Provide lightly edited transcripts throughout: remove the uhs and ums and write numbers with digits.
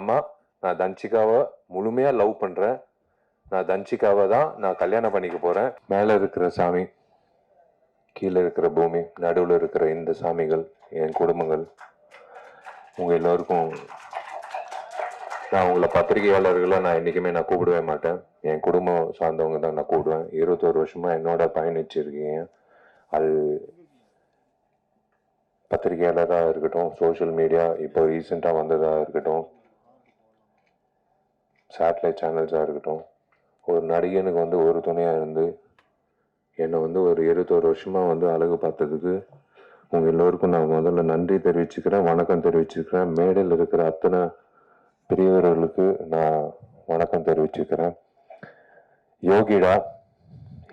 மாமா, நான் தன்சிகாவை முழுமையாக லவ் பண்ணுறேன். நான் தன்சிகாவை தான் நான் கல்யாணம் பண்ணிக்க போகிறேன். மேலே இருக்கிற சாமி, கீழே இருக்கிற பூமி, நடுவில் இருக்கிற இந்த சாமிகள், என் குடும்பங்கள், உங்கள் எல்லோருக்கும் நான் உங்களை பத்திரிகையாளர்களாக நான் என்றைக்குமே நான் கூப்பிடவே மாட்டேன். என் குடும்பம் சார்ந்தவங்க தான் நான் கூப்பிடுவேன். 21 வருஷமாக என்னோட பயணிச்சிருக்கீங்க. அது பத்திரிகையாளராக இருக்கட்டும், சோஷியல் மீடியா இப்போ ரீசெண்டாக வந்ததாக இருக்கட்டும், சேட்டலைட் சேனல்ஸாக இருக்கட்டும், ஒரு நடிகனுக்கு வந்து ஒரு துணையாக இருந்து என்னை வந்து ஒரு 21 வருஷமாக வந்து அழகு பார்த்ததுக்கு உங்கள் எல்லோருக்கும் நான் முதல்ல நன்றி தெரிவிச்சுக்கிறேன், வணக்கம் தெரிவிச்சுக்கிறேன். மேடையில் இருக்கிற அத்தனை பெரியவர்களுக்கு நான் வணக்கம் தெரிவிச்சுக்கிறேன். யோகிடா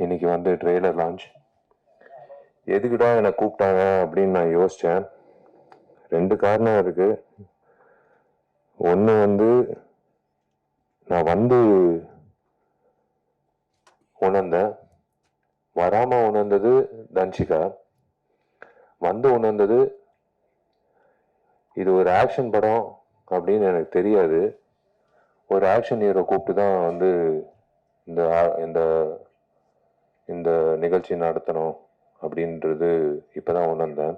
இன்னைக்கு வந்து ட்ரெய்லர் லான்ச். எதுக்குடா என்னை கூப்பிட்டாங்க அப்படின்னு நான் யோசித்தேன். 2 காரணம் இருக்குது. ஒன்று வந்து நான் வந்து உணர்ந்தேன், வராமல் உணர்ந்தது தன்சிகா, வந்து உணர்ந்தது இது ஒரு ஆக்ஷன் படம் அப்படின்னு எனக்கு தெரியாது. ஒரு ஆக்ஷன் ஹீரோ கூப்பிட்டு தான் வந்து இந்த இந்த இந்த நிகழ்ச்சி நடத்தணும் அப்படின்றது இப்போ தான் உணர்ந்தேன்.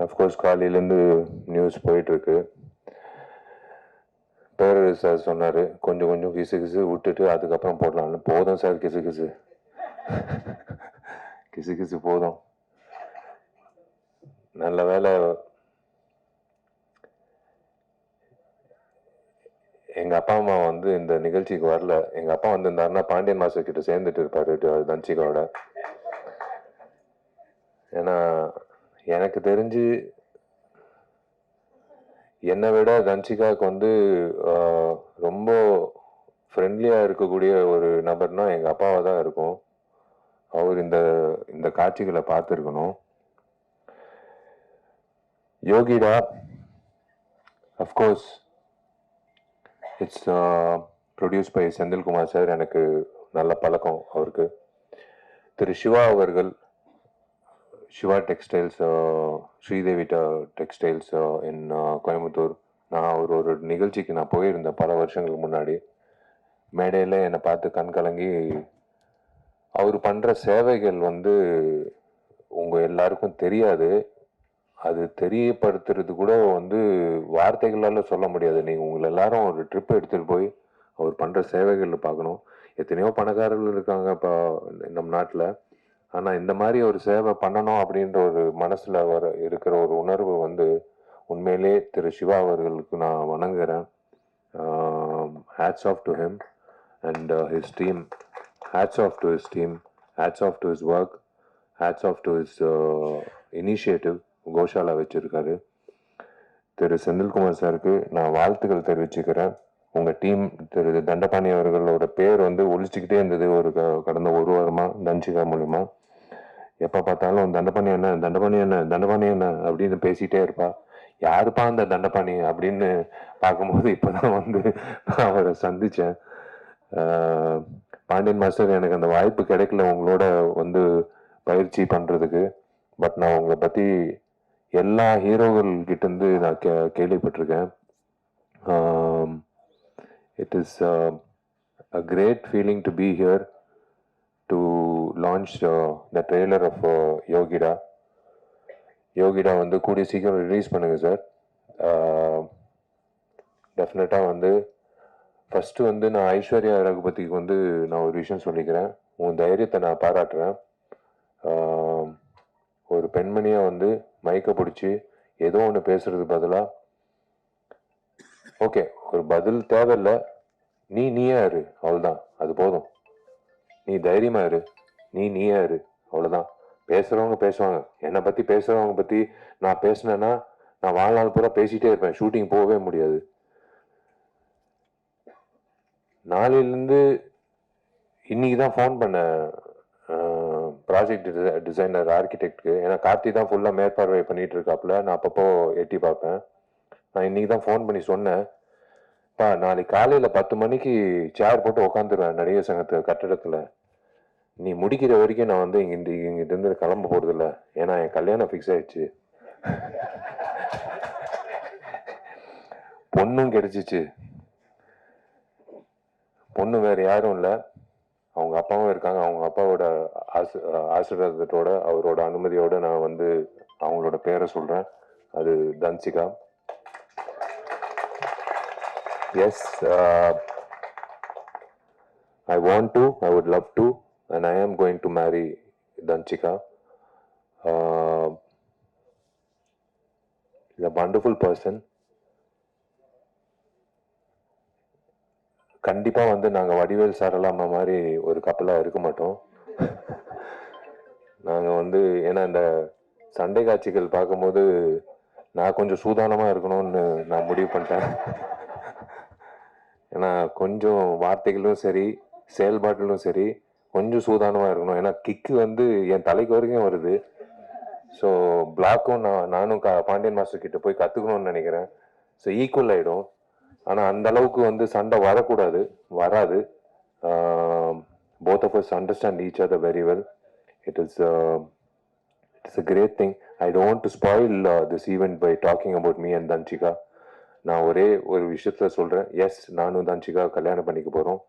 அஃப்கோர்ஸ் காலையிலேருந்து நியூஸ் போயிட்டுருக்கு. பேரரசு சார் சொன்னார், கொஞ்சம் கொஞ்சம் கிசு கிசு விட்டுட்டு அதுக்கப்புறம் போடலான்னு. போதும் சார், கிசு கிசு கிசு கிசு போதும். நல்ல வேலை எங்கள் அப்பா அம்மா வந்து இந்த நிகழ்ச்சிக்கு வரல. எங்கள் அப்பா வந்திருந்தாருன்னா பாண்டியன் மாஸ்டர் கிட்ட சேர்ந்துட்டு இருப்பார் தன்சிகாவோட. ஏன்னா எனக்கு தெரிஞ்சு என்னை விட தன்சிகாவுக்கு வந்து ரொம்ப ஃப்ரெண்ட்லியாக இருக்கக்கூடிய ஒரு நபர்னா எங்கள் அப்பாவாக தான் இருக்கும். அவர் இந்த காட்சிகளை பார்த்துருக்கணும். Yogida, of course it's produce by Senthilkumar sir. எனக்கு நல்ல பழக்கம் அவருக்கு. திரு சிவா அவர்கள், Siva textiles, Sridevi textiles in Coimbatore. நான் ஒரு நிகழ்ச்சிக்கு நான் போயிருந்தேன் பல வருஷங்களுக்கு முன்னாடி. மேடையில் என்னை பார்த்து கண் கலங்கி அவர் பண்ணுற சேவைகள் வந்து உங்கள் எல்லாருக்கும் தெரியாது. அது தெரியப்படுத்துறது கூட வந்து வார்த்தைகளால் சொல்ல முடியாது. நீங்கள் உங்களை எல்லாரும் ஒரு ட்ரிப் எடுத்துகிட்டு போய் அவர் பண்ணுற சேவைகளில் பார்க்கணும். எத்தனையோ பணக்காரர்கள் இருக்காங்க இப்போ நம்ம நாட்டில். ஆனால் இந்த மாதிரி ஒரு சேவை பண்ணணும் அப்படின்ற ஒரு மனசில் இருக்கிற ஒரு உணர்வு வந்து உண்மையிலே திரு சிவா அவர்களுக்கு நான் வணங்குகிறேன். Hats off to him and his team. Hats off to his team, hats off to his work, hats off to his initiative. Goshala வச்சுருக்காரு. திரு செந்தில்குமார் சாருக்கு நான் வாழ்த்துக்கள் தெரிவிச்சுக்கிறேன். உங்கள் டீம் திரு தண்டபாணி அவர்களோட பேர் வந்து ஒழிச்சுக்கிட்டே இருந்தது கடந்த 1 வாரமாக தன்சிகா மூலிமா. எப்போ பார்த்தாலும் தண்டபாணி என்ன, தண்டபாணி என்ன, தண்டபாணி என்ன அப்படின்னு பேசிகிட்டே இருப்பா. யாருப்பா அந்த தண்டபாணி அப்படின்னு பார்க்கும்போது இப்போ தான் வந்து நான் அவரை சந்தித்தேன். பாண்டியன் மாஸ்டர், எனக்கு அந்த வாய்ப்பு கிடைக்கல உங்களோட வந்து பயிற்சி பண்ணுறதுக்கு. பட் நான் உங்களை பற்றி எல்லா ஹீரோகள் கிட்டேருந்து நான் கேள்விப்பட்டிருக்கேன். It is a great feeling to be here to launch the trailer of Yogida. Yogida வந்து கூடிய சீக்கிரம் ரிலீஸ் பண்ணுங்கள் சார். டெஃபினட்டாக வந்து ஃபஸ்ட்டு வந்து நான் ஐஸ்வர்யா ரகுபதிக்கு வந்து நான் ஒரு விஷயம் சொல்லிக்கிறேன். உன் தைரியத்தை நான் பாராட்டுறேன். ஒரு பெண்மணியாக வந்து மைக்கை பிடிச்சி ஏதோ ஒன்று பேசுறது பதிலாக, ஓகே ஒரு பதில் தேவையில்லை, நீயா இரு, அவ்வளோதான், அது போதும். நீ தைரியமாக இரு, நீயா இரு, அவ்வளோதான். பேசுகிறவங்க பேசுவாங்க. என்னை பற்றி பேசுகிறவங்க பற்றி நான் பேசினேன்னா நான் வாழ்நாள் பூரா பேசிகிட்டே இருப்பேன், ஷூட்டிங் போகவே முடியாது. நாளையிலேருந்து இன்னைக்கு தான் ஃபோன் பண்ணேன் ப்ராஜெக்ட் டிசைனர் ஆர்கிடெக்டுக்கு. ஏன்னா கார்த்தி தான் ஃபுல்லாக மேற்பார்வை பண்ணிகிட்டு இருக்காப்புல. நான் அப்பப்போ எட்டி பார்ப்பேன். நான் இன்றைக்கி தான் ஃபோன் பண்ணி சொன்னேன், நாளைக்கு காலையில் 10 மணிக்கு சேர் போட்டு உட்காந்துருவேன் நடிகர் சங்கத்து கட்டடத்தில். நீ முடிக்கிற வரைக்கும் நான் வந்து இங்கிட்டிருந்து கிளம்ப போகிறதில்ல. ஏன்னா என் கல்யாணம் ஃபிக்ஸ் ஆகிடுச்சு. பொண்ணும் கிடைச்சிச்சு. பொண்ணு வேற யாரும் இல்லை, அவங்க அப்பாவும் இருக்காங்க. அவங்க அப்பாவோட ஆசீர்வாதத்தோட, அவரோட அனுமதியோட நான் வந்து அவங்களோட பேரை சொல்றேன். அது Dhanshika. Yes, I want to, I would love to, and I am going to marry Danchika. He's a wonderful person. கண்டிப்பா வந்து நாங்க வடிவேல் சாரலாமா மாதிரி ஒரு கப்பலா இருக்க மாட்டோம். நாங்க வந்து ஏன்னா இந்த சண்டை காட்சிகள் பார்க்கும்போது நான் கொஞ்சம் சூதானமா இருக்கணும்னு நான் முடிவு பண்ணிட்டேன். ஏன்னா கொஞ்சம் வார்த்தைகளும் சரி செயல்பாட்டிலும் சரி கொஞ்சம் சூதானமா இருக்கணும். ஏன்னா கிக்கு வந்து என் தலைக்கு வரைக்கும் வருது. ஸோ பிளாக்கும் நானும் பாண்டியன் மாஸ்டர் கிட்ட போய் கற்றுக்கணும்னு நினைக்கிறேன். ஸோ ஈக்குவல் ஆகிடும். ஆனால் அந்த அளவுக்கு வந்து சண்டை வரக்கூடாது, வராது. both of us understand each other very well. It is a great thing. I don't want to spoil this event by talking about me and Danchika. நான் ஒரே ஒரு விஷயத்துல சொல்றேன். எஸ், நானும் தன்சிகா கல்யாணம் பண்ணிக்க போறோம்.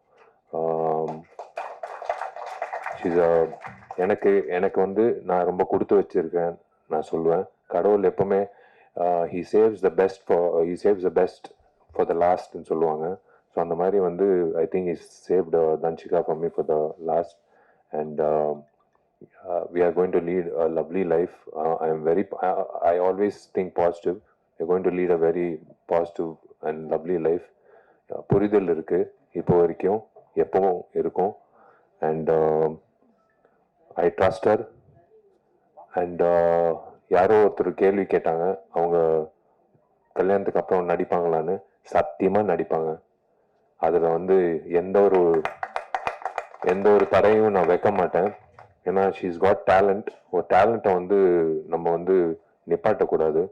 எனக்கு வந்து நான் ரொம்ப கொடுத்து வச்சிருக்கேன் நான் சொல்லுவேன். கடவுள் எப்பவுமே he saves the best for the lastன்னு சொல்லுவாங்க. ஸோ அந்த மாதிரி வந்து I think he saved Danchika for me for the last, and we are going to lead a lovely life. I always think positive. We're going to lead a very positive and lovely life. புரிதல் இருக்கு இப்போ வரைக்கும், எப்பவும் இருக்கும். And I trust her. And யாரோ ஒருத்தர் கேள்வி கேட்டாங்க, அவங்க கல்யாணத்துக்கு அப்புறம் நடிப்பாங்களான்னு. சத்தியமா நடிப்பாங்க. அதுல வந்து எந்த ஒரு தடையும் நான் வைக்க மாட்டேன். ஏன்னா ஷீஸ் காட் டேலண்ட். ஒரு டேலண்ட்டை வந்து நம்ம வந்து நிப்பாட்டக்கூடாது.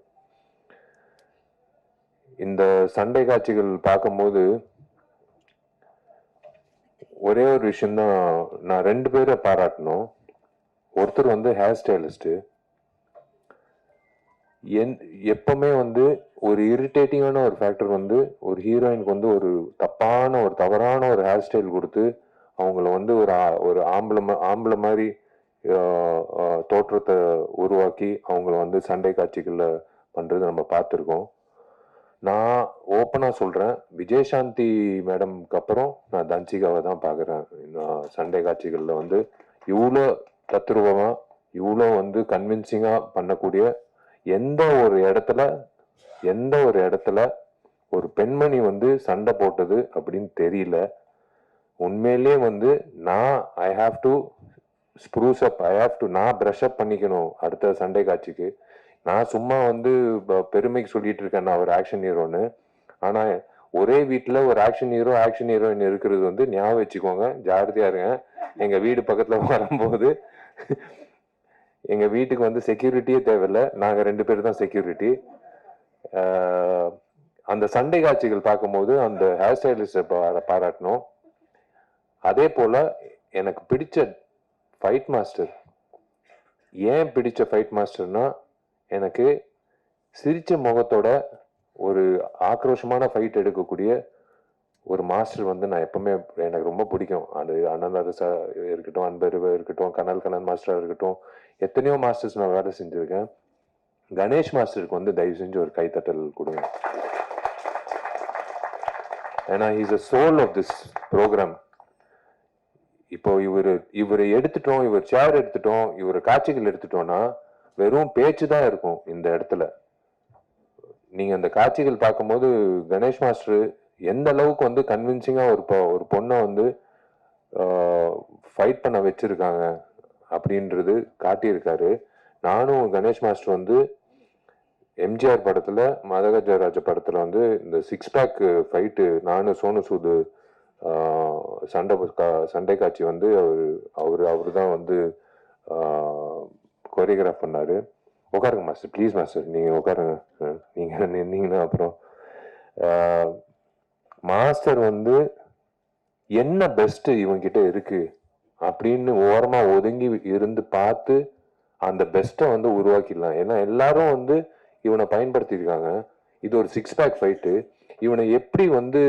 இந்த சண்டை காட்சிகள் பார்க்கும்போது ஒரே ஒரு விஷயம்தான் நான் 2 பேரை பாராட்டணும். ஒருத்தர் வந்து ஹேர் ஸ்டைலிஸ்ட். எப்பவுமே வந்து ஒரு இரிட்டேட்டிங்கான ஒரு ஃபேக்டர் வந்து ஒரு ஹீரோயினுக்கு வந்து ஒரு தவறான ஒரு ஹேர் ஸ்டைல் கொடுத்து அவங்கள வந்து ஒரு ஆம்பளை மாதிரி தோற்றத்தை உருவாக்கி அவங்கள வந்து சண்டை காட்சிகள்ல பண்றது நம்ம பார்த்துருக்கோம். நான் ஓப்பனா சொல்றேன், விஜயசாந்தி மேடம்க்கு அப்புறம் நான் தன்சிகாவை தான் பார்க்குறேன். சண்டை காட்சிகள்ல வந்து இவ்வளோ தத்ரூபமா, இவ்வளோ வந்து கன்வின்சிங்கா பண்ணக்கூடிய எந்த ஒரு இடத்துல ஒரு பெண்மணி வந்து சண்டை போட்டது அப்படின்னு தெரியல. உண்மையிலேயே வந்து ஐ ஹாவ் டு ஸ்ப்ரூஸ் அப், நான் பிரஷ் அப் பண்ணிக்கணும் அடுத்த சண்டை காட்சிக்கு. நான் சும்மா வந்து பெருமைக்கு சொல்லிட்டு இருக்கேன் நான் ஒரு ஆக்ஷன் ஹீரோன்னு. ஆனா ஒரே வீட்டுல ஒரு ஆக்ஷன் ஹீரோயின் இருக்கிறது வந்து ஞாபகம் வச்சுக்கோங்க, ஜாகிரதையா இருங்க. எங்க வீடு பக்கத்துல வரும்போது எங்க வீட்டுக்கு வந்து செக்யூரிட்டியே தேவையில்லை, நாங்க 2 பேர் தான் செக்யூரிட்டி. அந்த சண்டை காட்சிகள் பார்க்கும்போது அந்த ஹேர் ஸ்டைலிஸ்ட பாராட்டணும். அதே போல எனக்கு பிடிச்ச ஃபைட் மாஸ்டர், ஏன் பிடிச்ச ஃபைட் மாஸ்டர்னா எனக்கு சிரிச்ச முகத்தோட ஒரு ஆக்ரோஷமான ஃபைட் எடுக்கக்கூடிய ஒரு மாஸ்டர் வந்து நான் எப்பவுமே எனக்கு ரொம்ப பிடிக்கும். அது அனந்தரசா இருக்கட்டும், அன்பருவா இருக்கட்டும், கனல் மாஸ்டரா இருக்கட்டும், எத்தனையோ மாஸ்டர்ஸ் நான் வேலை செஞ்சிருக்கேன். கணேஷ் மாஸ்டருக்கு வந்து தயவு செஞ்சு ஒரு கைத்தட்டல் கொடுங்க. ஏன்னா is a soul of this program. இப்போ இவரை எடுத்துட்டோம், இவர் சேர் எடுத்துட்டோம், இவர் காட்சிகள் எடுத்துட்டோம்னா வெறும் பேச்சு தான் இருக்கும் இந்த இடத்துல. நீங்க அந்த காட்சிகள் பார்க்கும்போது கணேஷ் மாஸ்டர் எந்த அளவுக்கு வந்து கன்வின்சிங்கா ஒரு பொண்ணை வந்து ஃபைட் பண்ண வச்சிருக்காங்க அப்படின்றது காட்டியிருக்காரு. நானும் கணேஷ் மாஸ்டர் வந்து எம்ஜிஆர் படத்துல, மதகஜராஜ படத்துல வந்து இந்த 6 பேக் ஃபைட்டு நானும் சோனு சூது சண்டை காட்சி வந்து அவரு தான் வந்து கோரியோகிராஃப் பண்ணாரு. உட்காருங்க மாஸ்டர், ப்ளீஸ் மாஸ்டர், நீங்க உட்காருங்க. நீங்க நின்னீங்கன்னா அப்புறம் மாஸ்டர் வந்து என்ன பெஸ்ட் இவங்கிட்ட இருக்கு அப்படின்னு ஓரமா ஒதுங்கி இருந்து பார்த்து அந்த பெஸ்ட்டை வந்து உருவாக்கிடலாம். ஏன்னா எல்லாரும் வந்து இவனை பயன்படுத்தியிருக்காங்க. இது ஒரு 6 பேக் ஃபைட்டு. இவனை எப்படி வந்து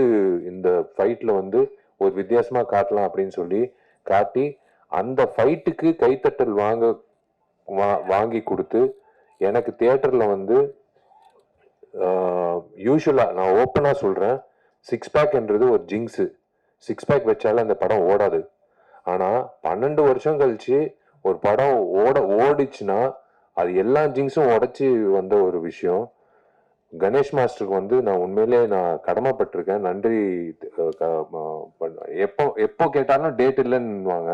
இந்த ஃபைட்ல வந்து ஒரு வித்தியாசமா காட்டலாம் அப்படின்னு சொல்லி காட்டி அந்த ஃபைட்டுக்கு கைத்தட்டல் வாங்கி கொடுத்து எனக்கு தியேட்டர்ல வந்து யூஸ்வலா நான் ஓப்பனா சொல்றேன், 6 பேக்ன்றது ஒரு ஜிங்ஸு. 6 பேக் வச்சாலும் அந்த படம் ஓடாது. ஆனா 12 வருஷம் கழிச்சு ஒரு படம் ஓடிச்சுன்னா அது எல்லா ஜிங்ஸும் உடைச்சி வந்த ஒரு விஷயம். கணேஷ் மாஸ்டருக்கு வந்து நான் உண்மையிலே நான் கடமைப்பட்டிருக்கேன். நன்றி. எப்போ கேட்டாலும் டேட் இல்லைன்னுவாங்க.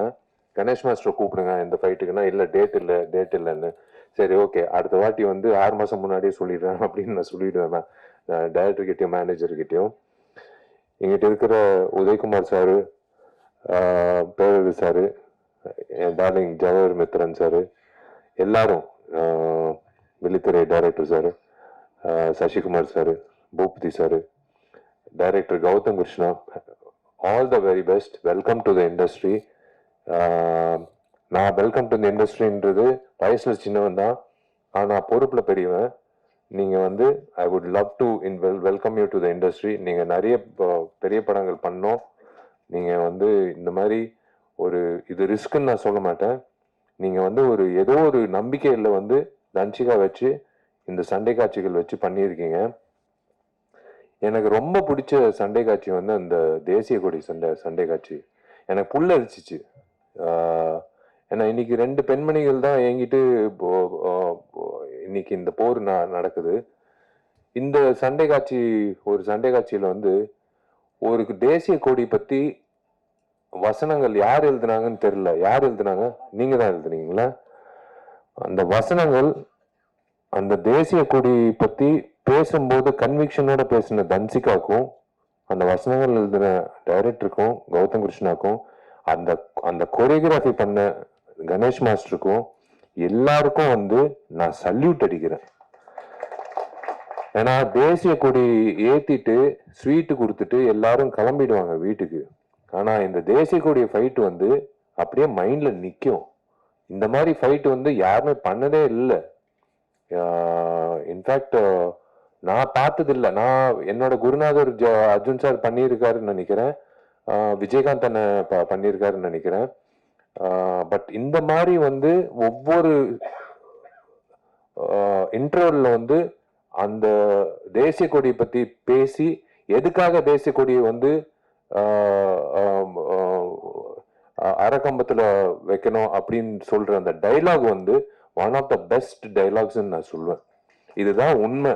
கணேஷ் மாஸ்டர் கூப்பிடுங்க இந்த ஃபைட்டுக்குன்னா, இல்லை டேட் இல்லைன்னு. சரி ஓகே, அடுத்த வாட்டி வந்து 6 மாசம் முன்னாடியே சொல்லிடுறேன் அப்படின்னு நான் சொல்லிடுவேன். டைரக்டர்கிட்டையும் மேனேஜர்கிட்டையும். எங்கிட்ட இருக்கிற உதயகுமார் சாரு, பேரது சாரு, என் டார்லிங் ஜவஹர் மித்ரன் சாரு, எல்லாரும், வெளித்துறை director sir, Sasikumar sir, Boopathy sir, director Gautham Krishna, all the very best. Welcome to the industry. நான் வெல்கம் டு த இண்டஸ்ட்ரின்றது வயசுல சின்னவன் தான், ஆனா பொறுப்புல பெரியவன். நீங்க வந்து I would love to welcome you to the industry. நீங்க நிறைய பெரிய படங்கள் பண்ணோம். நீங்க வந்து இந்த மாதிரி ஒரு இது ரிஸ்க்குன்னு நான் சொல்ல மாட்டேன். நீங்க வந்து ஒரு ஏதோ ஒரு நம்பிக்கையில வந்து தன்சிகா வச்சு இந்த சண்டை காட்சிகள் வச்சு பண்ணியிருக்கீங்க. எனக்கு ரொம்ப பிடிச்ச சண்டை காட்சி வந்து அந்த தேசிய கொடி சண்டை காட்சி. எனக்கு புல்லரிச்சிச்சு. ஏன்னா இன்னைக்கு 2 பெண்மணிகள் தான் என்கிட்ட இன்னைக்கு இந்த போர் நடக்குது. இந்த சண்டை காட்சி, ஒரு சண்டை காட்சியில வந்து ஒரு தேசிய கொடி பத்தி வசனங்கள் யார் எழுதுனாங்கன்னு தெரியல. யார் எழுதுனாங்க? நீங்க தான் எழுதுனீங்களா? அந்த வசனங்கள் அந்த தேசிய கொடி பத்தி பேசும்போது கன்விக்ஷனோட பேசின தன்சிகாக்கும், அந்த வசனங்கள் எழுதின டைரக்டருக்கும் கௌதம் கிருஷ்ணாக்கும், அந்த அந்த கொரியோகிராஃபி பண்ண கணேஷ் மாஸ்டருக்கும் எல்லாருக்கும் வந்து நான் சல்யூட் அடிக்கிறேன். ஏன்னா தேசிய கொடி ஏத்திட்டு ஸ்வீட்டு கொடுத்துட்டு எல்லாரும் கிளம்பிடுவாங்க வீட்டுக்கு. ஆனா இந்த தேசிய கொடி ஃபைட் வந்து அப்படியே மைண்ட்ல நிக்கும். இந்த மாதிரி ஃபைட் வந்து யாருமே பண்ணதே இல்லை. இன்ஃபேக்ட் நான் பார்த்தது இல்லை. நான் என்னோட குருநாதர் அர்ஜுன் சார் பண்ணியிருக்காருன்னு நினைக்கிறேன். விஜயகாந்த் அண்ணன் பண்ணியிருக்காருன்னு நினைக்கிறேன். பட் இந்த மாதிரி வந்து ஒவ்வொரு இன்டர்வல்ல வந்து அந்த தேசிய கொடியை பத்தி பேசி எதுக்காக தேசிய கொடியை வந்து அறக்கம்பத்துல வைக்கணும் அப்படின்னு சொல்ற அந்த டைலாக் வந்து one of the best dialogues நான் சொல்லுவேன். இதுதான் உண்மை.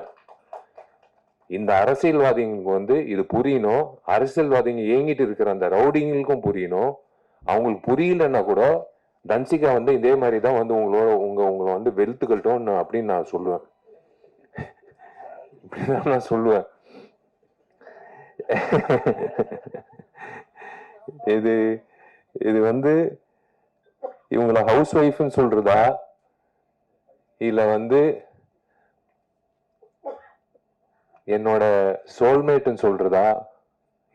இந்த அரசியல்வாதிகளுக்கு வந்து இது புரியணும். அரசியல்வாதிங்க ஏங்கிட்டு இருக்கிற அந்த ரவுடிங்களுக்கும் புரியணும். அவங்களுக்கு புரியலன்னா கூட தன்சிகா வந்து இதே மாதிரி தான் வந்து உங்களை வந்து வெளுத்துக்கட்டும் அப்படின்னு நான் சொல்லுவேன். இப்படிதான் நான் சொல்லுவேன். இது வந்து இவங்கள ஹவுஸ் ஒய்ஃப்னு சொல்றதா, இல்ல வந்து என்னோட சோல்மேட்னு சொல்றதா,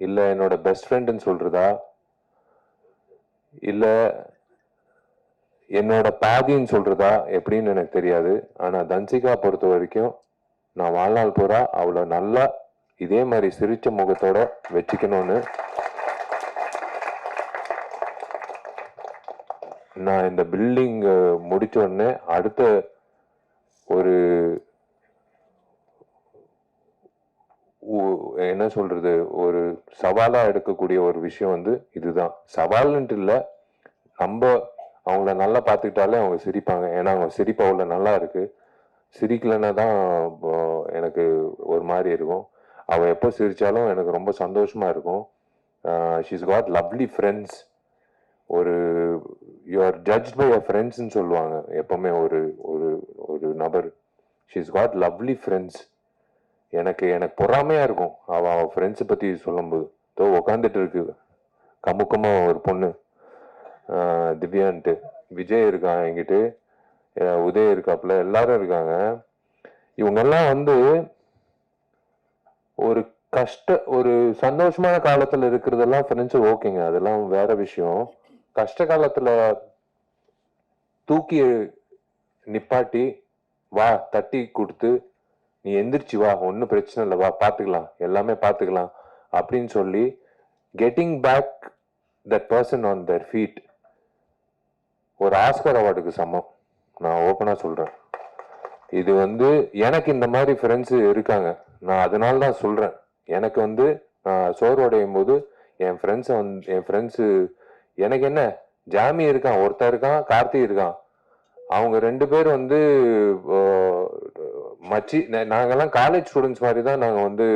இல்ல என்னோட பெஸ்ட் ஃப்ரெண்ட்னு சொல்றதா, இல்ல என்னோட பாதின்னு சொல்றதா எப்படின்னு எனக்கு தெரியாது. ஆனா தன்சிகா பொறுத்த வரைக்கும் நான் வாழ்நாள் பூரா அவளை நல்லா இதே மாதிரி சிரிச்ச முகத்தோட வச்சுக்கணும்னு நான் இந்த பில்டிங் முடிச்ச உடனே அடுத்த ஒரு என்ன சொல்றது, ஒரு சவாலா எடுக்கக்கூடிய ஒரு விஷயம் வந்து இதுதான். சவால்ன்ட்டு இல்லை, நம்ம அவங்கள நல்லா பார்த்துக்கிட்டாலே அவங்க சிரிப்பாங்க. ஏன்னா அவங்க சிரிப்பு அவ்வளோ நல்லா இருக்கு. சிரிக்கலைன்னா தான் எனக்கு ஒரு மாதிரி இருக்கும். அவள் எப்போ சிரிச்சாலும் எனக்கு ரொம்ப சந்தோஷமா இருக்கும். She's got lovely friends. ஒரு you are judge by your ஃப்ரெண்ட்ஸ்ன்னு சொல்லுவாங்க எப்பவுமே ஒரு ஒரு ஒரு நபர். She's got lovely friends. எனக்கு பொறாமையா இருக்கும் அவள் ஃப்ரெண்ட்ஸை பற்றி சொல்லும்போது. தோ உக்காந்துட்டு இருக்கு கமுக்கமா ஒரு பொண்ணு, திவ்யான்ட்டு. விஜய் இருக்கான் என்கிட்ட, உதய் இருக்காப்புல, எல்லாரும் இருக்காங்க. இவங்கெல்லாம் வந்து ஒரு சந்தோஷமான காலத்துல இருக்கிறதெல்லாம் ஃப்ரெண்ட்ஸ் ஓகேங்க, அதெல்லாம் வேற விஷயம். கஷ்ட காலத்துல தூக்கி நிப்பாட்டி வா தட்டி கொடுத்து நீ எந்திரிச்சு வா, ஒன்றும் பிரச்சனை இல்லை, வா பார்த்துக்கலாம், எல்லாமே பார்த்துக்கலாம் அப்படின்னு சொல்லி getting back that person on their feet ஒரு ஆஸ்கர் அவார்டுக்கு சமம். நான் ஓப்பனாக சொல்கிறேன். இது எனக்கு இந்த மாதிரி ஃப்ரெண்ட்ஸு இருக்காங்க. நான் அதனால தான் சொல்கிறேன். எனக்கு நான் சோர்வடையும் போது என் ஃப்ரெண்ட்ஸு எனக்கு என்ன, ஜாமி இருக்கான், ஒருத்தர் இருக்கான், கார்த்தி இருக்கான். அவங்க 2 பேர் மச்சி. நாங்கெல்லாம் காலேஜ் ஸ்டூடெண்ட்ஸ் மாதிரி தான் நாங்கள்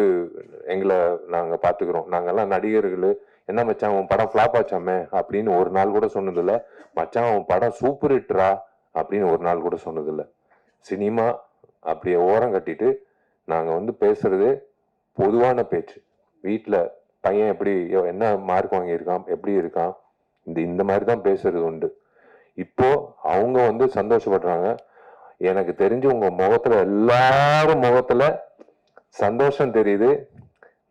எங்களை நாங்கள் பார்த்துக்கிறோம். நாங்கெல்லாம் நடிகர்கள். என்ன மச்சான் உன் படம் ஃப்ளாப் ஆச்சாமே அப்படின்னு ஒரு நாள் கூட சொன்னதில்லை. மச்சான் உன் படம் சூப்பர் ஹிட்ரா அப்படின்னு ஒரு நாள் கூட சொன்னதில்லை. சினிமா அப்படியே ஓரம் கட்டிட்டு நாங்கள் பேசுறது பொதுவான பேச்சு. வீட்டில் பையன் எப்படி, என்ன மார்க் வாங்கியிருக்கான், எப்படி இருக்கான், இந்த மாதிரி தான் பேசுறது உண்டு. இப்போ அவங்க சந்தோஷப்படுறாங்க. எனக்கு தெரிஞ்சு உங்க முகத்துல, எல்லாரும் முகத்துல சந்தோஷம் தெரியுது.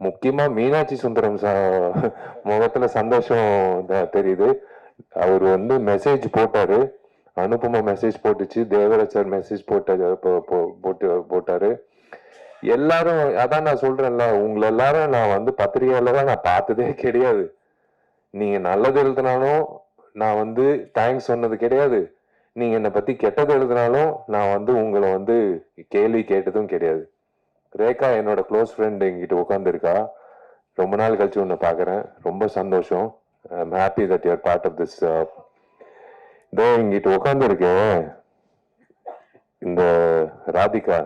முக்கியமா மீனாட்சி சுந்தரம் முகத்துல சந்தோஷம் தெரியுது. அவர் மெசேஜ் போட்டாரு, அனுபமா மெசேஜ் போட்டுச்சு, தேவராஜ் சார் மெசேஜ் போட்டாரு. எல்லாரும் அதான் நான் சொல்றேன்ல, உங்களை எல்லாரும் நான் பத்திரிகையில தான் நான் பார்த்ததே கிடையாது. நீங்க நல்லது எழுதினாலும் நான் தேங்க்ஸ் சொன்னது கிடையாது. நீங்க என்னை பத்தி கெட்டது எழுதினாலும் நான் உங்களை கேள்வி கேட்டதும் கிடையாது. ரேகா என்னோட க்ளோஸ் ஃப்ரெண்ட் எங்கிட்ட உட்காந்துருக்கா. ரொம்ப நாள் கழிச்சு உன்னை பாக்குறேன், ரொம்ப சந்தோஷம். I'm happy that you are part of this. இதோ இங்கிட்ட உட்காந்துருக்கேன் இந்த ராதிகா.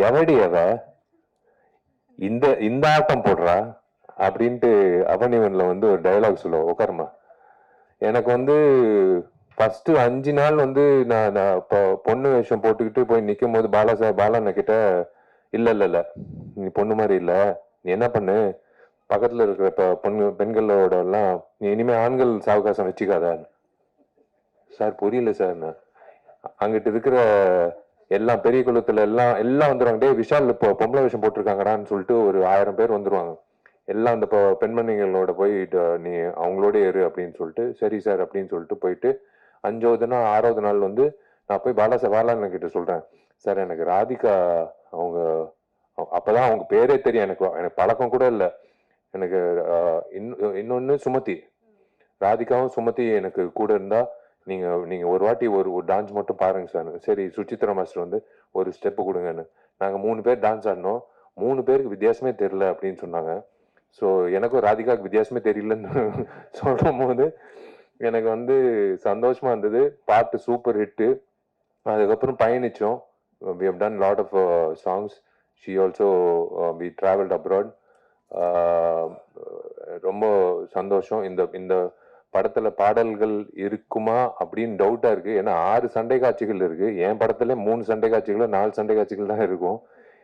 எவடி அவ இந்த ஆட்டம் போடுறா அப்படின்ட்டு அவனிவன்ல ஒரு டைலாக் சொல்லுவோம், உட்காருமா. எனக்கு ஃபர்ஸ்ட் 5 நாள் நான் இப்போ பொண்ணு வேஷம் போட்டுக்கிட்டு போய் நிற்கும் போது பாலண்ண கிட்ட, இல்ல நீ பொண்ணு மாதிரி இல்லை, நீ என்ன பண்ணு, பக்கத்துல இருக்கிற பெண்களோட எல்லாம் நீ இனிமே ஆண்கள் சாவகாசம் வச்சுக்காத. சார் புரியல சார். நான் அங்கிட்டு இருக்கிற எல்லாம் பெரிய குளத்துல எல்லாம் வந்துருவாங்க. டே விஷால் இப்போ பொம்பளை வேஷம் போட்டிருக்காங்கடான்னு சொல்லிட்டு ஒரு 1000 பேர் வந்துருவாங்க. எல்லாம் அந்த பெண்மணிகளோட போய் நீ அவங்களோட ஏறு அப்படின்னு சொல்லிட்டு, சரி சார் அப்படின்னு சொல்லிட்டு போயிட்டு 5வது நாள் 6வது நாள் நான் போய் பாலாண்ண கிட்ட சொல்றேன், சார் எனக்கு ராதிகா அவங்க, அப்பதான் அவங்க பேரே தெரியும். எனக்கு பழக்கம் கூட இல்லை. எனக்கு இன்னொன்னு சுமதி, ராதிகாவும் சுமதி எனக்கு கூட இருந்தா நீங்க ஒரு வாட்டி ஒரு டான்ஸ் மட்டும் பாருங்க சார். சரி சுச்சித்ரா மாஸ்டர் ஒரு ஸ்டெப்பு கொடுங்கன்னு. நாங்க 3 பேர் டான்ஸ் ஆடினோம். 3 பேருக்கு வித்தியாசமே தெரியல அப்படின்னு சொன்னாங்க. ஸோ எனக்கும் ராதிகாவுக்கு வித்தியாசமே தெரியலன்னு சொல்லும் போது எனக்கு சந்தோஷமா இருந்தது. பாட்டு சூப்பர் ஹிட்டு. அதுக்கப்புறம் பயணிச்சோம். we have done lot of songs. She also we traveled abroad. ரொம்ப சந்தோஷம். இந்த படத்துல பாடல்கள் இருக்குமா அப்படின்னு டவுட்டா இருக்கு. ஏன்னா 6 சண்டை காட்சிகள் இருக்கு. என் படத்துல 3 சண்டை காட்சிகளோ 4 சண்டை காட்சிகள் தான் இருக்கும்.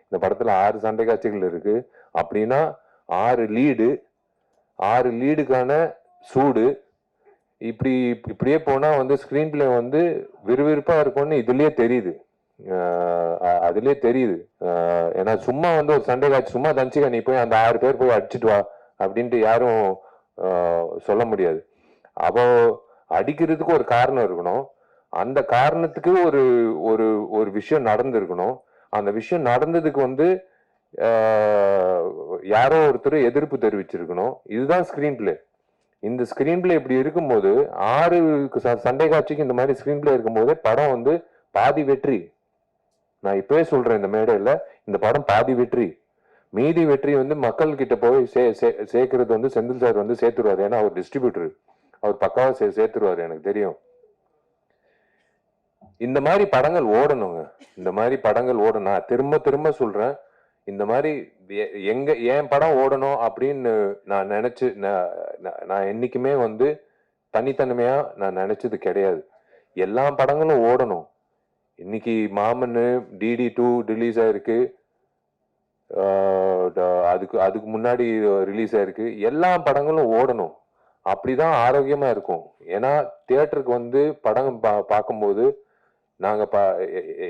இந்த படத்துல 6 சண்டை காட்சிகள் இருக்கு. அப்படின்னா 6 லீடுக்கான சூடு. இப்படியே போனா ஸ்கிரீன் பிளே விறுவிறுப்பா இருக்கும்னு இதுலயே தெரியுது. அதுலயே தெரியுது. ஏன்னா சும்மா ஒரு சண்டை காட்சி சும்மா தனிச்சுக்க நீ போய் அந்த 6 பேர் போய் அடிச்சுட்டு வா அப்படின்ட்டு யாரும் சொல்ல முடியாது. அப்போ அடிக்கிறதுக்கு ஒரு காரணம் இருக்கணும். அந்த காரணத்துக்கு ஒரு ஒரு ஒரு விஷயம் நடந்திருக்கணும். அந்த விஷயம் நடந்ததுக்கு யாரோ ஒருத்தர் எதிர்ப்பு தெரிவிச்சிருக்கணும். இதுதான் ஸ்கிரீன் பிளே. இந்த ஸ்கிரீன் பிளே இப்படி இருக்கும்போது 6 சண்டை காட்சிக்கு இந்த மாதிரி ஸ்கிரீன் பிளே இருக்கும்போது படம் பாதி வெற்றி. நான் இப்பவே சொல்றேன் இந்த மேடையில, இந்த படம் பாதி வெற்றி. மீதி வெற்றி மக்கள் கிட்ட போய் சேர்க்கறது செந்தில் சார் சேர்த்துருவாரு. ஏன்னா அவர் டிஸ்ட்ரிபியூட்டர், அவர் பக்காவா சேர்த்துருவாரு, எனக்கு தெரியும். இந்த மாதிரி படங்கள் ஓடணுங்க. இந்த மாதிரி படங்கள் ஓடணும். திரும்ப திரும்ப சொல்றேன், இந்த மாதிரி என் படம் ஓடணும் அப்படின்னு நான் நினைச்சு நான் என்னைக்குமே தனித்தன்மையா நான் நினைச்சது கிடையாது. எல்லா படங்களும் ஓடணும். இன்னைக்கு மாமன்னு DD2 ரிலீஸ் ஆயிருக்கு. அதுக்கு முன்னாடி ரிலீஸ் ஆயிருக்கு. எல்லா படங்களும் ஓடணும். அப்படிதான் ஆரோக்கியமா இருக்கும். ஏன்னா தியேட்டருக்கு படம் பார்க்கும்போது நாங்க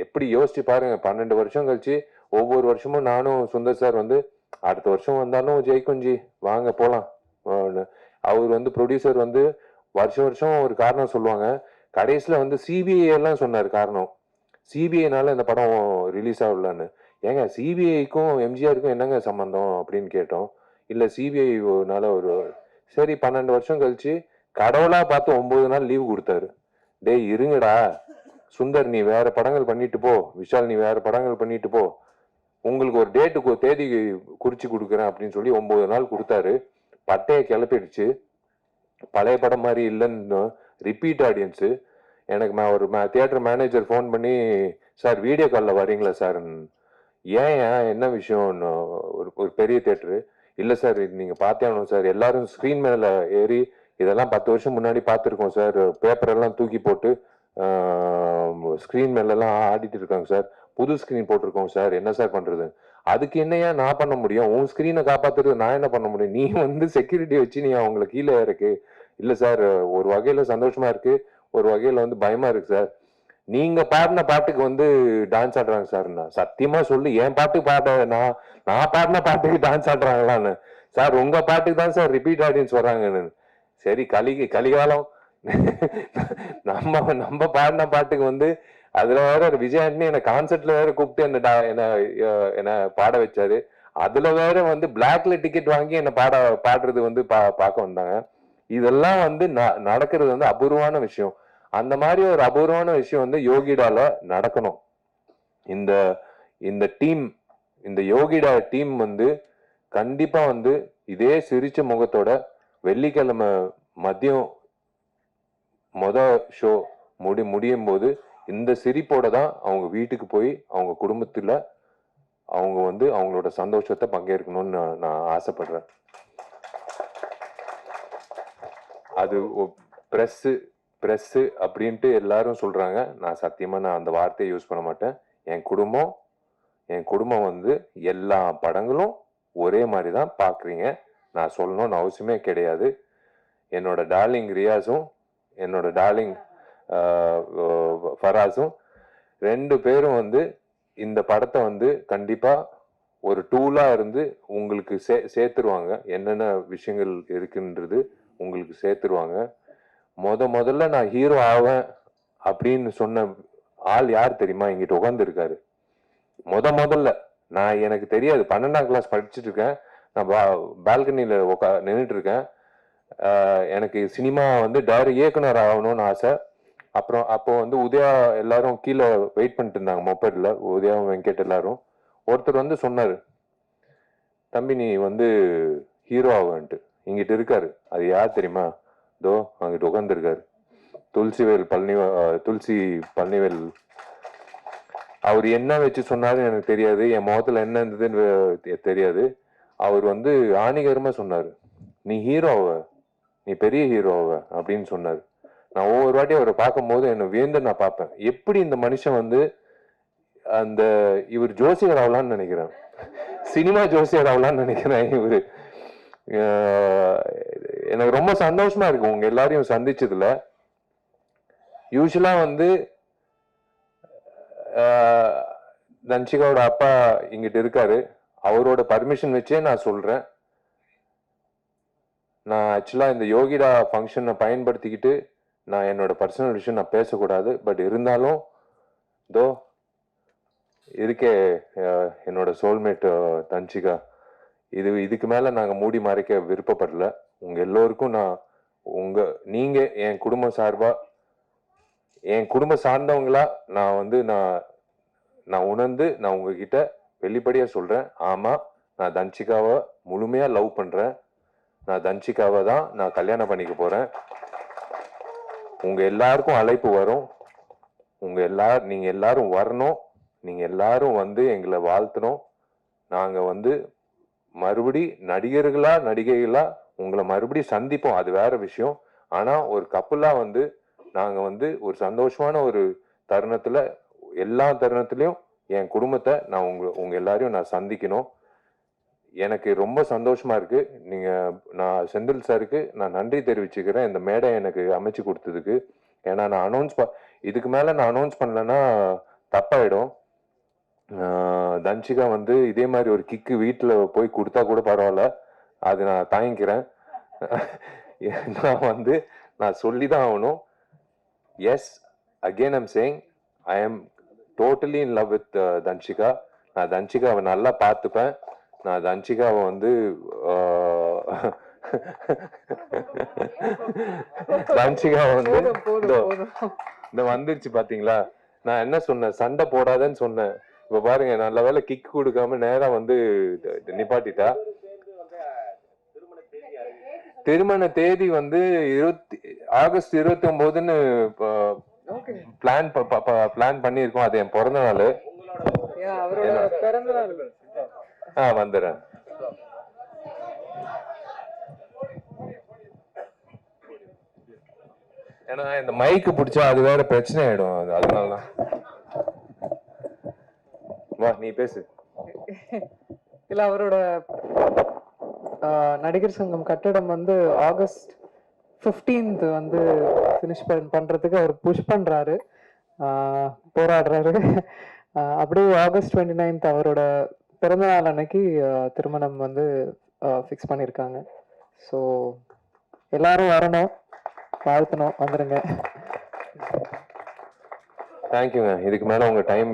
எப்படி யோசிச்சு பாருங்க, 12 வருஷம் கழிச்சு ஒவ்வொரு வருஷமும் நானும் சுந்தர் சார் அடுத்த வருஷம் வந்தாலும் ஜெய்குஞ்சி வாங்க போலாம். அவர் ப்ரொடியூசர் வருஷம் வருஷம் ஒரு காரணம் சொல்லுவாங்க. கடைசியில CBI எல்லாம் சொன்னார் காரணம். சிபிஐனால இந்த படம் ரிலீஸ் ஆகலான்னு. ஏங்க சிபிஐக்கும் எம்ஜிஆருக்கும் என்னங்க சம்பந்தம் அப்படின்னு கேட்டோம். இல்லை சிபிஐனால ஒரு சரி 12 வருஷம் கழிச்சு கடவுளா பார்த்து 9 நாள் லீவு கொடுத்தாரு. டேய் இருங்கடா சுந்தர், நீ வேற படங்கள் பண்ணிட்டு போ, விஷால் நீ வேற படங்கள் பண்ணிட்டு போ, உங்களுக்கு ஒரு டேட்டுக்கு ஒரு தேதி குறிச்சு கொடுக்குறேன் அப்படின்னு சொல்லி 9 நாள் கொடுத்தாரு. பட்டையை கிளப்பிடுச்சு. பழைய படம் மாதிரி இல்லைன்னு ரிப்பீட் ஆடியன்ஸு. எனக்கு ஒரு தியேட்டர் மேனேஜர் ஃபோன் பண்ணி, சார் வீடியோ காலில் வரீங்களா சார்? ஏன் என்ன விஷயம்னு ஒரு பெரிய தியேட்டரு. இல்லை சார் இது நீங்கள் பார்த்தே ஆகணும் சார், எல்லாரும் ஸ்க்ரீன் மேலே ஏறி இதெல்லாம் 10 வருஷம் முன்னாடி பார்த்துருக்கோம் சார், பேப்பரெல்லாம் தூக்கி போட்டு ஸ்க்ரீன் மேலெல்லாம் ஆடிட்டு இருக்காங்க சார், புது ஸ்க்ரீன் போட்டிருக்கோம் சார், என்ன சார் பண்ணுறது? அதுக்கு என்னையா நான் பண்ண முடியும்? உன் ஸ்க்ரீனை காப்பாற்றுறது நான் என்ன பண்ண முடியும்? நீ வந்து செக்யூரிட்டி வச்சு நீ அவங்கள கீழே இருக்கு. இல்லை சார் ஒரு வகையில் சந்தோஷமா இருக்கு, ஒரு வகையில் வந்து பயமா இருக்கு சார். நீங்க பாடின பாட்டுக்கு வந்து டான்ஸ் ஆடுறாங்க சார். சத்தியமா சொல்லு, என் பாட்டுக்கு நான் பாடின பாட்டுக்கு டான்ஸ் ஆடுறாங்களான்னு. சார் உங்க பாட்டுக்கு தான் சார் ரிப்பீட் ஆடியன்ஸ் வர்றாங்கன்னு. சரி கலிகாலம். நம்ம பாடின பாட்டுக்கு வந்து அதுல வேற விஜய் ஆண்டனி என்ன கான்சர்ட்ல வேற கூப்பிட்டு என்ன பாட வச்சாரு. அதுல வேற வந்து பிளாக்ல டிக்கெட் வாங்கி என்ன பாடுறது வந்து பார்க்க வந்தாங்க. இதெல்லாம் வந்து நடக்கிறது வந்து அபூர்வமான விஷயம். அந்த மாதிரி ஒரு அபூர்வமான விஷயம் வந்து யோகிடால நடக்கணும். இந்த டீம், இந்த யோகிடா டீம் வந்து கண்டிப்பா வந்து இதே சிரிச்ச முகத்தோட வெள்ளிக்கிழமை மதியம் ஷோ முடியும் போது இந்த சிரிப்போட தான் அவங்க வீட்டுக்கு போய் அவங்க குடும்பத்துல அவங்க வந்து அவங்களோட சந்தோஷத்தை பங்கேற்கணும்னு நான் ஆசைப்படுறேன். அது பிரஸ் அப்படின்ட்டு எல்லாரும் சொல்றாங்க. நான் சத்தியமா அந்த வார்த்தையை யூஸ் பண்ண மாட்டேன். என் குடும்பம் வந்து எல்லா படங்களும் ஒரே மாதிரி தான் பாக்குறீங்க. நான் சொல்லணும்னு அவசியமே கிடையாது. என்னோட டார்லிங் ரியாஸும் என்னோட டார்லிங் ஃபராஸும் 2 பேரும் வந்து இந்த படத்தை வந்து கண்டிப்பா ஒரு டூலா இருந்து உங்களுக்கு சேர்த்துருவாங்க. என்னென்ன விஷயங்கள் இருக்குன்றது உங்களுக்கு சேர்த்துருவாங்க. முதல்ல நான் ஹீரோ ஆவேன் அப்படின்னு சொன்ன ஆள் யார் தெரியுமா? இங்கிட்ட உட்கார்ந்து இருக்காரு. முதல்ல எனக்கு தெரியாது, 12ஆம் கிளாஸ் படிச்சுட்டு இருக்கேன். நான் பால்கனியில நின்றுட்டு இருக்கேன். எனக்கு சினிமா வந்து இயக்குனர் ஆகணும்னு ஆசை. அப்போ வந்து உதயா எல்லாரும் கீழே வெயிட் பண்ணிட்டு இருந்தாங்க மொபைல்ல, உதயா வெங்கட் எல்லாரும். ஒருத்தர் வந்து சொன்னாரு, தம்பி நீ வந்து ஹீரோ ஆகன்ட்டு. இங்கிட்ட இருக்காரு. அது யார் தெரியுமா? தோ அங்கிட்டு உட்காந்துருக்காரு, துளசி பழனிவேல். அவர் என்ன வச்சு சொன்னாரு எனக்கு தெரியாது, என் முகத்துல என்ன இருந்ததுன்னு தெரியாது. அவர் வந்து ஆணிகரமா சொன்னாரு, நீ ஹீரோவ, நீ பெரிய ஹீரோவ அப்படின்னு சொன்னாரு. நான் ஒவ்வொரு வாட்டி அவரை பார்க்கும் போது என்ன வியந்து நான் பார்ப்பேன். எப்படி இந்த மனுஷன் வந்து இவர் ஜோசியர் ஆகலான்னு நினைக்கிறேன், சினிமா ஜோசியர் ஆகலான்னு நினைக்கிறேன். இவரு எனக்கு ரொம்ப சந்தோஷமா இருக்கு உங்க எல்லாரையும் சந்திச்சதுல. யூஸ்வலா வந்து தன்ஷிகாவோட அப்பா இங்கிட்ட இருக்காரு. அவரோட பர்மிஷன் வச்சே நான் சொல்றேன், நான் ஆக்சுவலா இந்த யோகிடா ஃபங்க்ஷனை பயன்படுத்திக்கிட்டு நான் என்னோட பர்சனல் விஷயம் நான் பேசக்கூடாது. பட் இருந்தாலும் தோ இருக்கே என்னோட சோல்மேட் தன்ஷிகா. இதுக்கு மேல நாங்க மூடி மறைக்க விருப்பப்படல. உங்க எல்லோருக்கும் நீங்க என் குடும்பம் சார்பா, என் குடும்பம் சார்ந்தவங்களா நான் வந்து நான் உணர்ந்து நான் உங்ககிட்ட வெளிப்படையா சொல்றேன். ஆமா, நான் தன்ஷிகாவை முழுமையா லவ் பண்றேன். நான் தன்ஷிகாவை தான் நான் கல்யாணம் பண்ணிக்க போறேன். உங்க எல்லாருக்கும் அழைப்பு வரும். நீங்க எல்லாரும் வரணும். நீங்க எல்லாரும் வந்து எங்களை வாழ்த்தணும். நாங்க வந்து மறுபடி நடிகைகளா உங்களை மறுபடி சந்திப்போம், அது வேற விஷயம். ஆனா ஒரு கப்பலா வந்து நாங்க வந்து ஒரு சந்தோஷமான ஒரு தருணத்துல, எல்லா தருணத்திலையும் என் குடும்பத்தை நான் உங்க எல்லாரையும் நான் சந்திக்கணும். எனக்கு ரொம்ப சந்தோஷமா இருக்கு. நான் செந்தில் சாருக்கு நான் நன்றி தெரிவிச்சுக்கிறேன் இந்த மேடை எனக்கு அமைச்சு கொடுத்ததுக்கு. ஏன்னா நான் இதுக்கு மேல நான் அனௌன்ஸ் பண்ணலன்னா தப்பாயிடும். தன்ஷிகா வந்து இதே மாதிரி ஒரு கிக்கு வீட்டுல போய் கொடுத்தா கூட பரவாயில்ல, அது நான் தாங்கிக்கிறேன். நான் சொல்லிதான் ஆகணும். Yes, again I'm saying, I am totally in love with Dhanshika. நான் தன்ஷிகாவை நல்லா பார்த்துப்பேன். நான் தன்ஷிகாவை வந்து தன்ஷிகாவை வந்து இந்த வந்துருச்சு பாத்தீங்களா? நான் என்ன சொன்னேன், சண்டை போடாதன்னு சொன்னேன். இப்ப பாருங்க, நல்ல வேலை கிக் கொடுக்காம நேரம் வந்து நிப்பாட்டிட்டா. திருமண தேதி வந்து ஆகஸ்ட் 29ன்னு பிளான் பண்ணியிருக்கோம். அது என் பிறந்த நாள். வந்துடுறேன். ஏன்னா இந்த மைக்கு பிடிச்சா அது வேற பிரச்சனை ஆயிடும். அதனாலதான். வா, நீ பேசு. இல்ல, அவரோட நடிகர் சங்கம் கட்டடம் வந்து ஆகஸ்ட் 15th வந்து ஃபினிஷ் பண்றதுக்கு அவர் புஷ் பண்றாரு, போராடுறாரு. அப்படியே ஆகஸ்ட் 29th அவரோட பிறந்தநாள் அன்னைக்கு திருமணம் வந்து ஃபிக்ஸ் பண்ணியிருக்காங்க. ஸோ எல்லாரும் வரணும், வாழ்த்தணும், வந்துடுங்க. தேங்க்யூங்க. இதுக்கு மேலே உங்கள் டைம்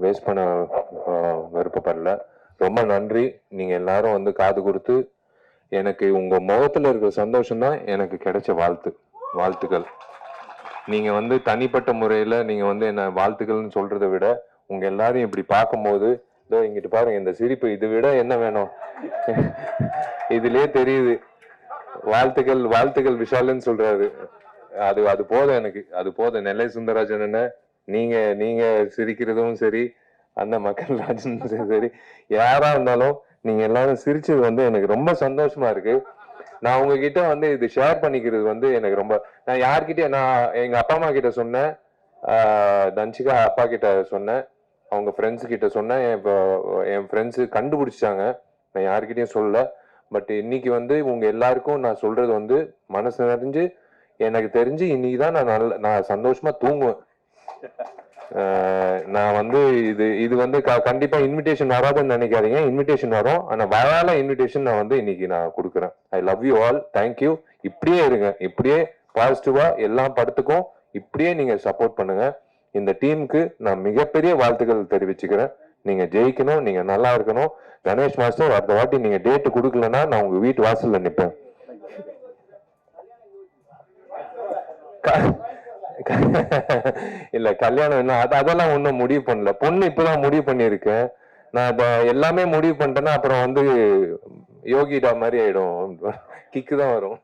வேஸ்ட் பண்ண விருப்பப்படல. ரொம்ப நன்றி. நீங்கள் எல்லாரும் வந்து காது கொடுத்து எனக்கு உங்கள் முகத்தில் இருக்கிற சந்தோஷம் தான் எனக்கு கிடைச்ச வாழ்த்துக்கள். நீங்கள் வந்து தனிப்பட்ட முறையில் நீங்கள் வந்து என்ன வாழ்த்துக்கள்னு சொல்கிறத விட உங்கள் எல்லாரையும் இப்படி பார்க்கும்போது, இதோ இங்கிட்டு பாருங்க இந்த சிரிப்பு, இதை விட என்ன வேணும்? இதுலயே தெரியுது. வாழ்த்துக்கள் விஷாலுன்னு சொல்றாரு. அது போதும் எனக்கு, அது போதும். நெல்லை சுந்தரராஜன் என்ன, நீங்க சிரிக்கிறதும் சரி, அந்த மக்கள் ராஜன் சரி, யாரா இருந்தாலும் நீங்க எல்லாரும் சிரிச்சது வந்து எனக்கு ரொம்ப சந்தோஷமா இருக்கு. நான் உங்ககிட்ட வந்து இது ஷேர் பண்ணிக்கிறது வந்து எனக்கு ரொம்ப, நான் யார்கிட்ட, நான் எங்க அப்பா அம்மா கிட்ட சொன்னேன், தன்ஷிகா அப்பா கிட்ட சொன்னேன், அவங்க ஃப்ரெண்ட்ஸ் கிட்ட சொன்னேன். என் ஃப்ரெண்ட்ஸு கண்டுபிடிச்சாங்க. நான் யார்கிட்டயும் சொல்லல. பட் இன்னைக்கு வந்து உங்க எல்லாருக்கும் நான் சொல்றது வந்து மனசு நிறைஞ்சு, எனக்கு தெரிஞ்சு இன்னைக்குதான் நான் சந்தோஷமா தூங்குவேன். நான் வந்து இது வந்து கண்டிப்பா இன்விடேஷன் வராதுன்னு நினைக்காதீங்க. இன்விடேஷன் வரும். ஆனா வராத இன்விடேஷன் நான் வந்து இன்னைக்கு நான் கொடுக்குறேன். I love you all. Thank you. இப்படியே இருங்க, இப்படியே பாசிட்டிவா எல்லா படத்துக்கும் இப்படியே நீங்க சப்போர்ட் பண்ணுங்க. இந்த டீமுக்கு நான் மிகப்பெரிய வாழ்த்துக்கள் தெரிவிச்சுக்கிறேன். நீங்க ஜெயிக்கணும், நீங்க நல்லா இருக்கணும். கணேஷ் மாஸ்டர், அடுத்த வாட்டி நீங்க டேட்டு கொடுக்கலன்னா நான் உங்க வீட்டு வாசல்ல நிற்பேன். இல்ல, கல்யாணம் என்ன அதெல்லாம் ஒன்னும் முடிவு பண்ணல. பொண்ணு இப்பதான் முடிவு பண்ணிருக்கேன். நான் எல்லாமே முடிவு பண்ணிட்டேன்னா அப்புறம் வந்து யோகிடா மாதிரி ஆயிடும், கிக்கு தான் வரும்.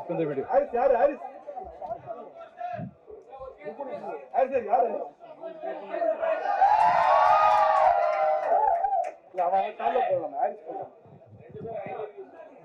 கொஞ்சம் வீடியோ யாரு அவன் காலைல போடலாம்.